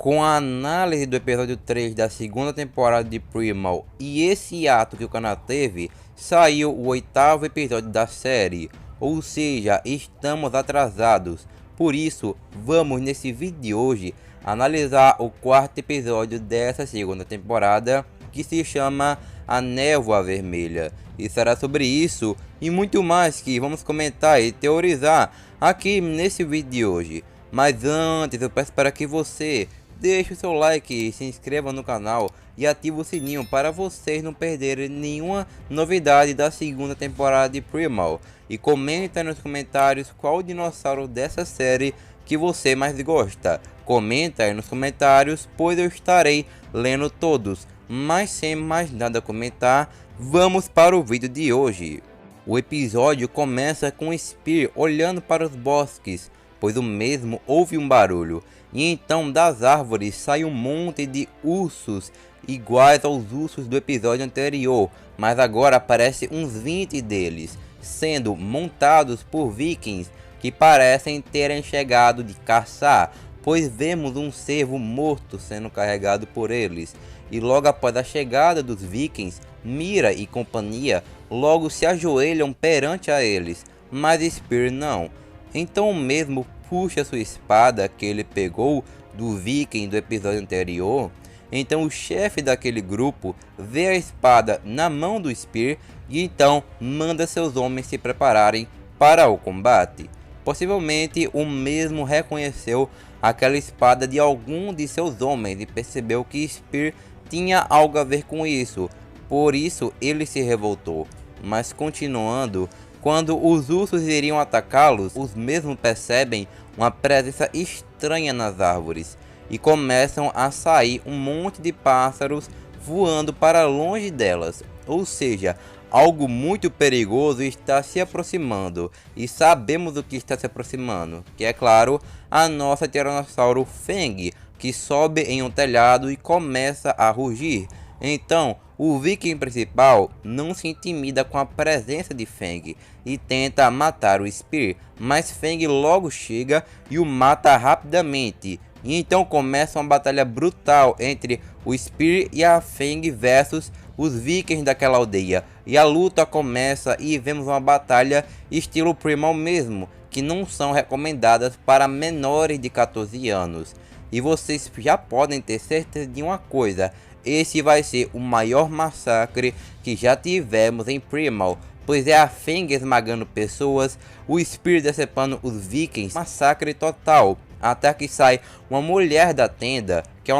Com a análise do episódio 3 da segunda temporada de Primal e esse ato que o canal teve, saiu o 8º episódio da série, ou seja, estamos atrasados. Por isso, vamos nesse vídeo de hoje analisar o 4º episódio dessa segunda temporada, que se chama A Névoa Vermelha. E será sobre isso e muito mais que vamos comentar e teorizar aqui nesse vídeo de hoje. Mas antes eu peço para que você deixe o seu like, se inscreva no canal e ative o sininho para vocês não perderem nenhuma novidade da segunda temporada de Primal. E comenta nos comentários qual dinossauro dessa série que você mais gosta. Comenta aí nos comentários, pois eu estarei lendo todos. Mas sem mais nada a comentar, vamos para o vídeo de hoje. O episódio começa com Spear olhando para os bosques, pois o mesmo ouve um barulho. E então das árvores sai um monte de ursos, iguais aos ursos do episódio anterior, mas agora aparece uns 20 deles, sendo montados por vikings que parecem terem chegado de caçar, pois vemos um cervo morto sendo carregado por eles. E logo após a chegada dos vikings, Mira e companhia logo se ajoelham perante a eles, mas Spear não. Então o mesmo puxa sua espada que ele pegou do viking do episódio anterior. Então o chefe daquele grupo vê a espada na mão do Spear e então manda seus homens se prepararem para o combate. Possivelmente o mesmo reconheceu aquela espada de algum de seus homens e percebeu que Spear tinha algo a ver com isso, por isso ele se revoltou. Mas continuando, quando os ursos iriam atacá-los, os mesmos percebem uma presença estranha nas árvores e começam a sair um monte de pássaros voando para longe delas. Ou seja, algo muito perigoso está se aproximando e sabemos o que está se aproximando, que é claro, a nossa Tiranossauro Feng, que sobe em um telhado e começa a rugir. Então, o viking principal não se intimida com a presença de Feng e tenta matar o Spear, mas Feng logo chega e o mata rapidamente. E então começa uma batalha brutal entre o Spear e a Feng versus os vikings daquela aldeia. E a luta começa e vemos uma batalha estilo Primal mesmo, que não são recomendadas para menores de 14 anos. E vocês já podem ter certeza de uma coisa: esse vai ser o maior massacre que já tivemos em Primal, pois é a Feng esmagando pessoas, o Spear decepando os vikings, massacre total, até que sai uma mulher da tenda, que é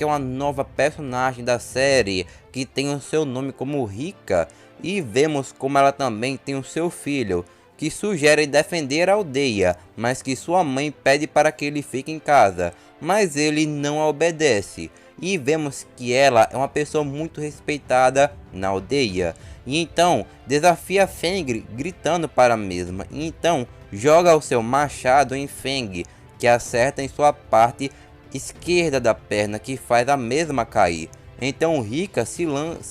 uma nova personagem da série, que tem o seu nome como Rika, e vemos como ela também tem o seu filho, que sugere defender a aldeia, mas que sua mãe pede para que ele fique em casa, mas ele não a obedece. E vemos que ela é uma pessoa muito respeitada na aldeia. E então desafia Feng gritando para a mesma. E então joga o seu machado em Feng, que acerta em sua parte esquerda da perna, que faz a mesma cair. Então Rika se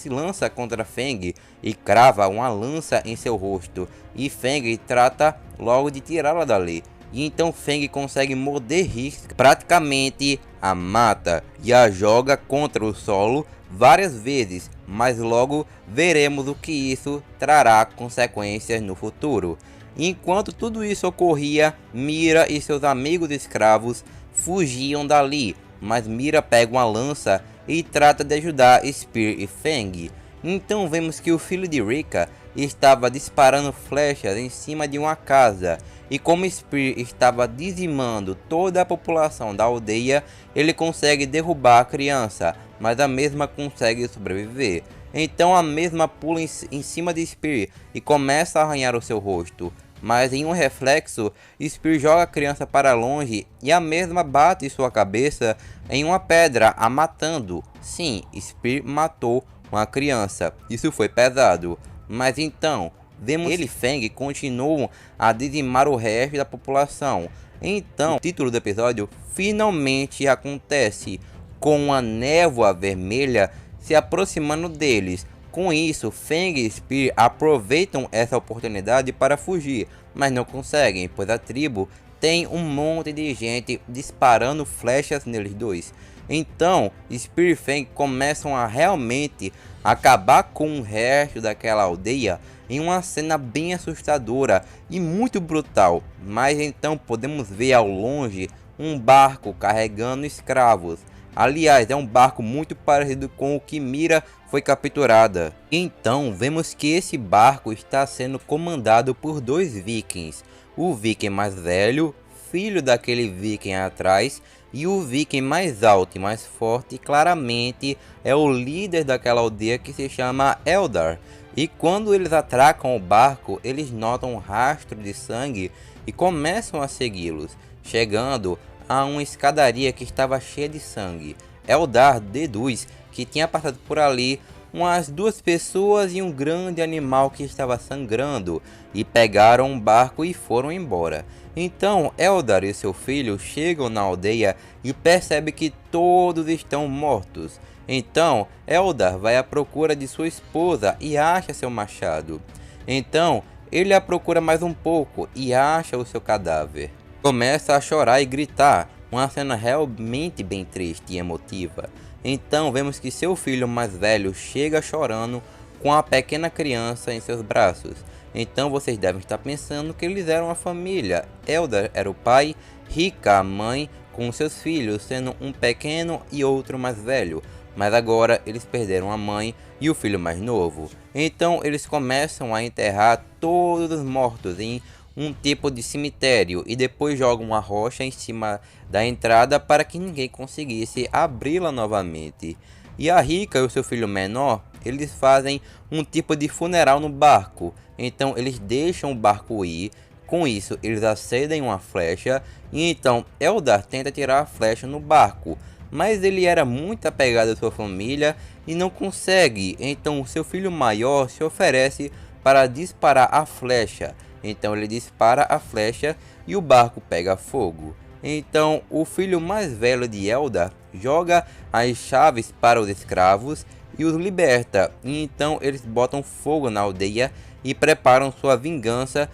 lança contra Feng e crava uma lança em seu rosto. E Feng trata logo de tirá-la dali. E então Feng consegue morder Rika, praticamente a mata e a joga contra o solo várias vezes, mas logo veremos o que isso trará consequências no futuro. Enquanto tudo isso ocorria, Mira e seus amigos escravos fugiam dali, mas Mira pega uma lança e trata de ajudar Spear e Feng. Então vemos que o filho de Rika estava disparando flechas em cima de uma casa, e como Spear estava dizimando toda a população da aldeia, ele consegue derrubar a criança, mas a mesma consegue sobreviver. Então a mesma pula em cima de Spear e começa a arranhar o seu rosto, mas em um reflexo, Spear joga a criança para longe e a mesma bate sua cabeça em uma pedra, a matando. Sim, Spear matou uma criança, isso foi pesado. Mas então, vemos ele e Feng continuam a dizimar o resto da população. Então, o título do episódio finalmente acontece, com a névoa vermelha se aproximando deles. Com isso, Feng e Spear aproveitam essa oportunidade para fugir, mas não conseguem, pois a tribo tem um monte de gente disparando flechas neles dois. Então, Spear e Fang começam a realmente acabar com o resto daquela aldeia em uma cena bem assustadora e muito brutal. Mas então podemos ver ao longe um barco carregando escravos. Aliás, é um barco muito parecido com o que Mira foi capturada. Então vemos que esse barco está sendo comandado por dois vikings. O viking mais velho, filho daquele viking atrás, e o viking mais alto e mais forte claramente é o líder daquela aldeia que se chama Eldar. E quando eles atracam o barco, eles notam um rastro de sangue e começam a segui-los, chegando a uma escadaria que estava cheia de sangue. Eldar deduz que tinha passado por ali umas 2 pessoas e um grande animal que estava sangrando, e pegaram um barco e foram embora. Então Eldar e seu filho chegam na aldeia e percebem que todos estão mortos. Então Eldar vai à procura de sua esposa e acha seu machado. Então ele a procura mais um pouco e acha o seu cadáver. Começa a chorar e gritar, uma cena realmente bem triste e emotiva. Então vemos que seu filho mais velho chega chorando com a pequena criança em seus braços. Então vocês devem estar pensando que eles eram uma família. Eldar era o pai, Rika a mãe, com seus filhos, sendo um pequeno e outro mais velho. Mas agora eles perderam a mãe e o filho mais novo. Então eles começam a enterrar todos os mortos em um tipo de cemitério e depois jogam uma rocha em cima da entrada para que ninguém conseguisse abri-la novamente. E a Rika e o seu filho menor, eles fazem um tipo de funeral no barco. Então eles deixam o barco ir. Com isso eles acendem uma flecha e então Eldar tenta tirar a flecha no barco, mas ele era muito apegado à sua família e não consegue. Então seu filho maior se oferece para disparar a flecha. Então ele dispara a flecha e o barco pega fogo. Então o filho mais velho de Eldar joga as chaves para os escravos e os liberta. E então eles botam fogo na aldeia e preparam sua vingança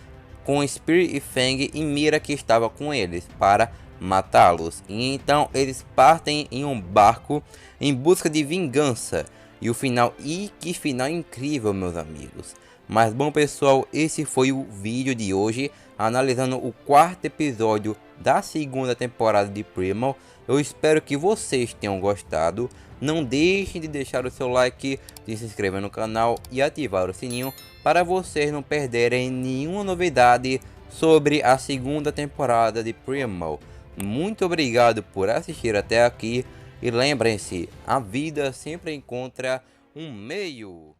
com Spear e Fang e Mira, que estava com eles, para matá-los. E então eles partem em um barco em busca de vingança. E o final, que final incrível, meus amigos. Mas bom pessoal, esse foi o vídeo de hoje, analisando o 4º episódio da 2ª temporada de Primal. Eu espero que vocês tenham gostado. Não deixem de deixar o seu like, de se inscrever no canal e ativar o sininho para vocês não perderem nenhuma novidade sobre a 2ª temporada de Primal. Muito obrigado por assistir até aqui e lembrem-se, a vida sempre encontra um meio.